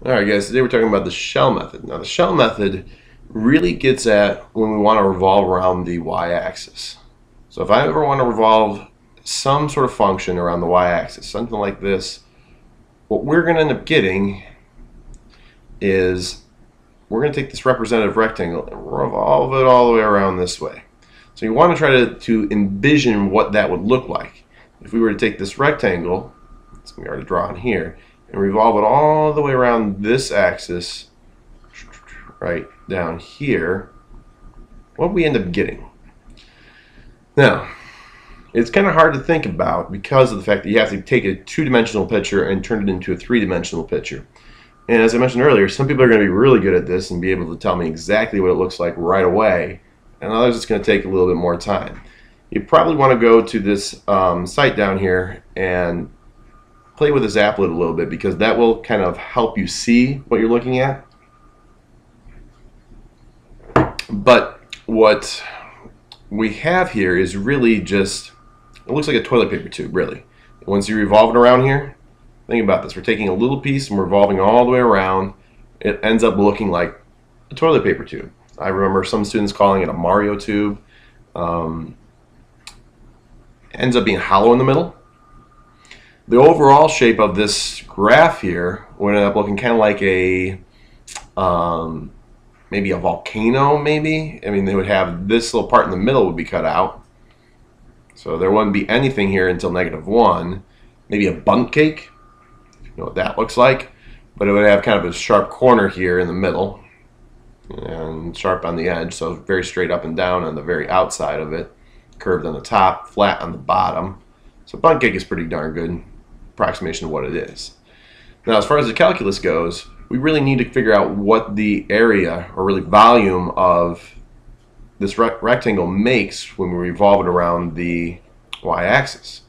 Alright guys, today we're talking about the shell method. Now the shell method really gets at when we want to revolve around the y-axis. So if I ever want to revolve some sort of function around the y-axis, something like this, what we're going to end up getting is we're going to take this representative rectangle and revolve it all the way around this way. So you want to try to envision what that would look like. If we were to take this rectangle, it's going to be hard to draw on here, and revolve it all the way around this axis right down here, what we end up getting. Now, it's kind of hard to think about because of the fact that you have to take a two-dimensional picture and turn it into a three-dimensional picture. And as I mentioned earlier, some people are going to be really good at this and be able to tell me exactly what it looks like right away, and others it's going to take a little bit more time. You probably want to go to this site down here and play with this applet a little bit, because that will kind of help you see what you're looking at. But what we have here is really just, it looks like a toilet paper tube, really. Once you revolve it around here, think about this. We're taking a little piece and we're revolving all the way around. It ends up looking like a toilet paper tube. I remember some students calling it a Mario tube. Ends up being hollow in the middle. The overall shape of this graph here would end up looking kind of like a maybe a volcano, maybe. I mean, they would have this little part in the middle would be cut out, so there wouldn't be anything here until -1. Maybe a bundt cake, you know what that looks like, but it would have kind of a sharp corner here in the middle and sharp on the edge, so very straight up and down on the very outside of it, curved on the top, flat on the bottom. So bundt cake is pretty darn good approximation of what it is. Now, as far as the calculus goes, we really need to figure out what the area, or really volume, of this rectangle makes when we revolve it around the y-axis.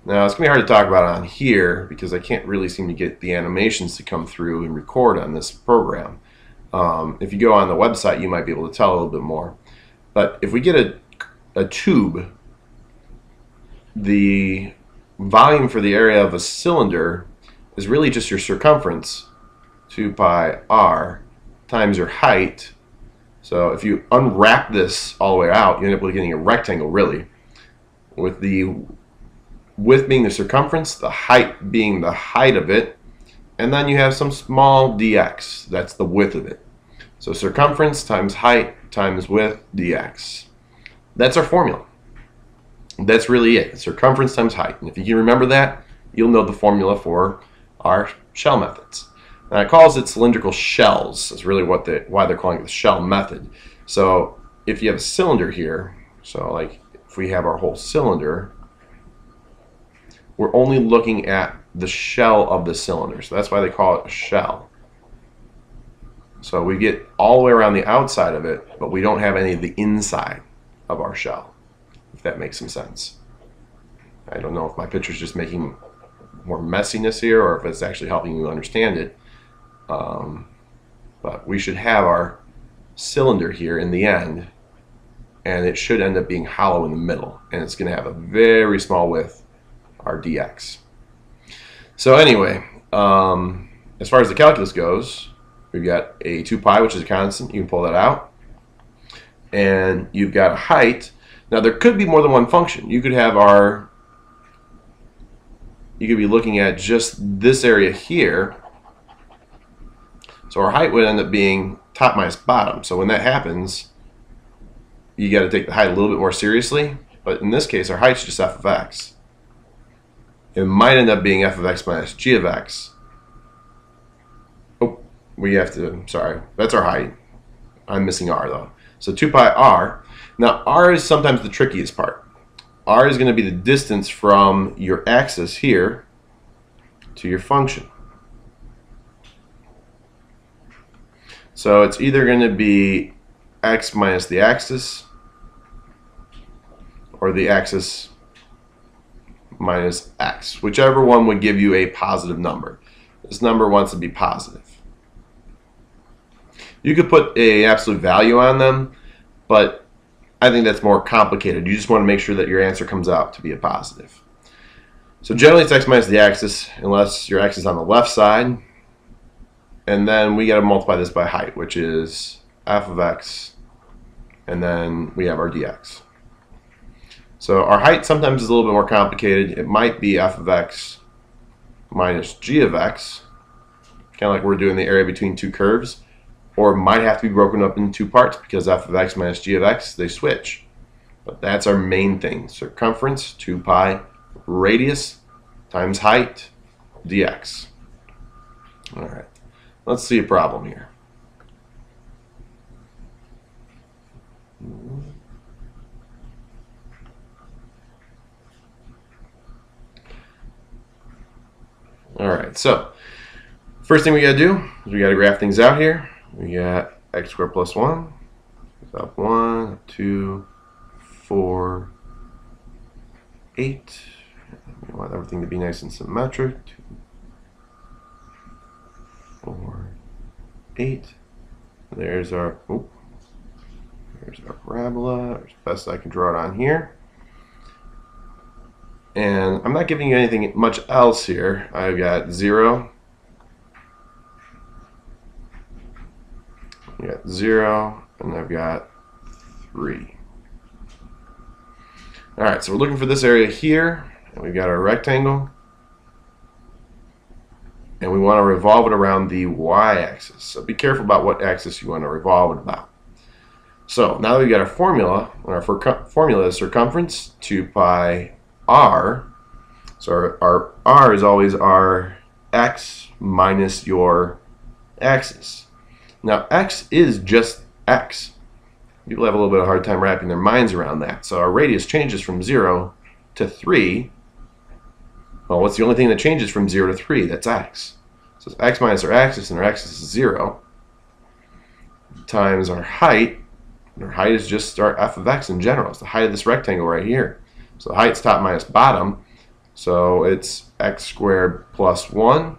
Now, it's going to be hard to talk about on here because I can't really seem to get the animations to come through and record on this program. If you go on the website, you might be able to tell a little bit more. But if we get a tube, the volume for the area of a cylinder is really just your circumference, 2 pi r, times your height. So if you unwrap this all the way out, you end up getting a rectangle, really, with the width being the circumference, the height being the height of it, and then you have some small dx, that's the width of it. So circumference times height times width dx. That's our formula. That's really it. Circumference times height. And if you can remember that, you'll know the formula for our shell methods. Now, it calls it cylindrical shells. That's really why they're calling it the shell method. So if you have a cylinder here, so like if we have our whole cylinder, we're only looking at the shell of the cylinder. So that's why they call it a shell. So we get all the way around the outside of it, but we don't have any of the inside of our shell, if that makes some sense. I don't know if my picture's just making more messiness here or if it's actually helping you understand it. But we should have our cylinder here in the end, and it should end up being hollow in the middle, and it's going to have a very small width, our dx. So anyway, as far as the calculus goes, we've got a 2 pi, which is a constant. You can pull that out. And you've got a height. Now, there could be more than one function. You could have you could be looking at just this area here. So our height would end up being top minus bottom. So when that happens, you got to take the height a little bit more seriously. But in this case, our height's just f of x. It might end up being f of x minus g of x. Oh, we have to, sorry, that's our height. I'm missing r though. So 2 pi r. Now, r is sometimes the trickiest part. R is going to be the distance from your axis here to your function. So it's either going to be x minus the axis or the axis minus x, whichever one would give you a positive number. This number wants to be positive. You could put an absolute value on them, but I think that's more complicated. You just want to make sure that your answer comes out to be a positive. So generally it's x minus the axis, unless your x is on the left side. and then we got to multiply this by height, which is f of x, and then we have our dx. So our height sometimes is a little bit more complicated. It might be f of x minus g of x, kind of like we're doing the area between two curves, or it might have to be broken up into two parts because f of x minus g of x, they switch. But that's our main thing. Circumference, 2 pi, radius times height, dx. All right, let's see a problem here. All right, so first thing we got to do is we got to graph things out here. We got x squared plus 1, up 1, 2, 4, 8. We want everything to be nice and symmetric. 2, 4, 8. There's our parabola, as best I can draw it on here. And I'm not giving you anything much else here. I've got 0. I got 0, and I've got 3. All right, so we're looking for this area here, and we've got our rectangle, and we want to revolve it around the y-axis. So be careful about what axis you want to revolve it about. So now that we've got our formula, and our formula is circumference, 2 pi r. So our r is always our x minus your axis. Now x is just x. People have a little bit of a hard time wrapping their minds around that. So our radius changes from 0 to 3. Well, what's the only thing that changes from 0 to 3? That's x. So it's x minus our axis, and our axis is 0, times our height. And our height is just our f of x in general. It's the height of this rectangle right here. So the height's top minus bottom. So it's x squared plus 1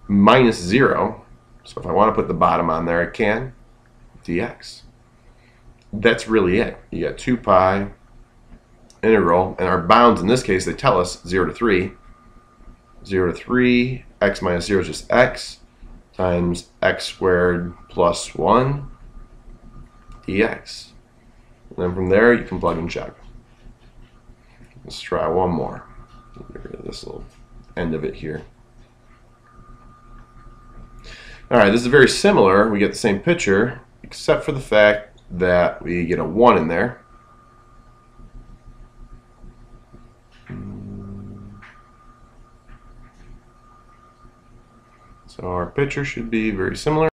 minus 0. So if I want to put the bottom on there, I can. Dx. That's really it. You got 2 pi integral, and our bounds in this case, they tell us 0 to 3. 0 to 3, x minus 0 is just x, times x squared plus 1 dx. And then from there, you can plug and check. Let's try one more. Get rid of this little end of it here. All right, this is very similar. We get the same picture, except for the fact that we get a 1 in there. So our picture should be very similar.